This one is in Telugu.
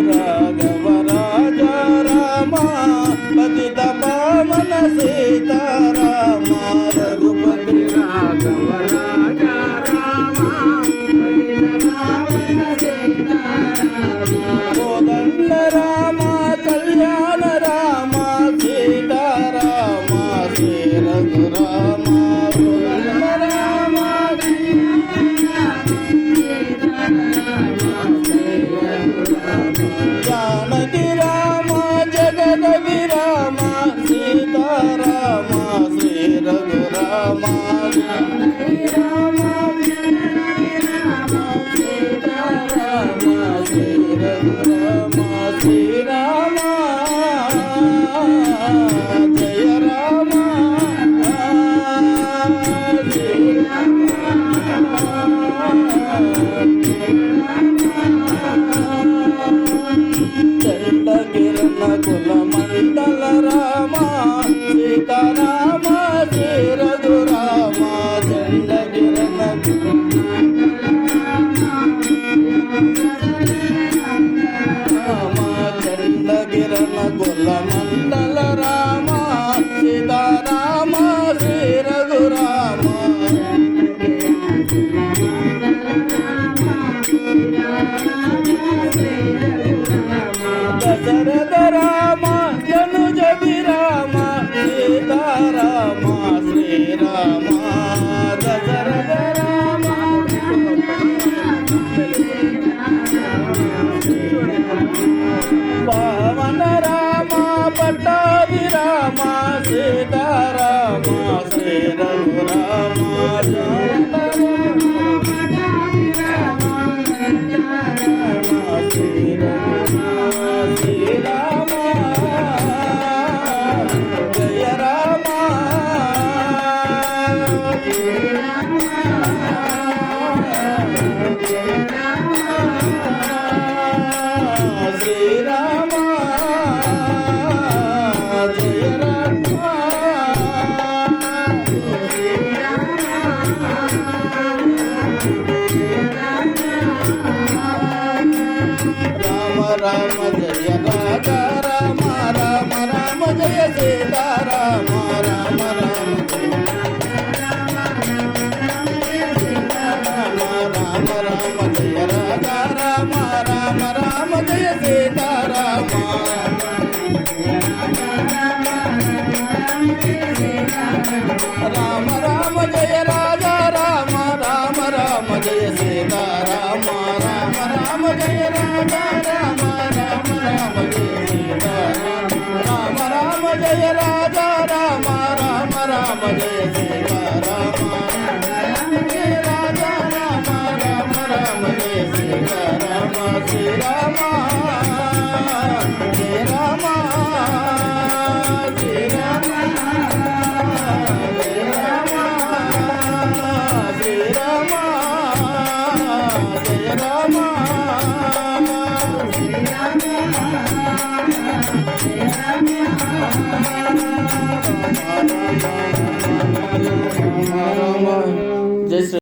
राघव राजा रामा पतित पावन सीतारामा रघुपति राघव राजा रामा पतित पावन सीतारामा కోదండ రామ కళ్యాణ రామ సీతారామ శ్రీ రఘురామ కోదండ రామ జానకి రామ జగదవి రామ సీతారామ శ్రీ రఘురామ శ్రీరామ జయ రామ చండ కిరణ కుల మండల రామ సీతారామ శ్రీ రఘురామ చండ కిరణ చండ కిరణ కుల మండల రామ సీతారామ శ్రీ రఘురామ దశరథ రామ జనుజ విరామ సీతారామ శ్రీరామ దశరథ రామ పవన రామ పట్టాభి రామ సీతారామ శ్రీ రఘురామ శ్రీరామ జయ రామ శ్రీరామ జయ రామ రామ జయ రాజా రామ రామ రామ జయ సీతారామ రామ రామ రామ రామ జయ రాజా రామ రామ రామ జయ సీతారామ రామ రామ జయ రాజా రామ రామ రామ జయ సీతారామ రామ రామ జయ రాజా రామ రామ రామ జయ సీతారామ రామ రామ జయ రాజా రామ రామ రామ జయ సీతారామ జయ రాజా రామ రామ రామ జయ సీతారామ శ్రీరామ జయ రామ శ్రీరామ జయ రామ శ్రీరామ జయ రామ Ram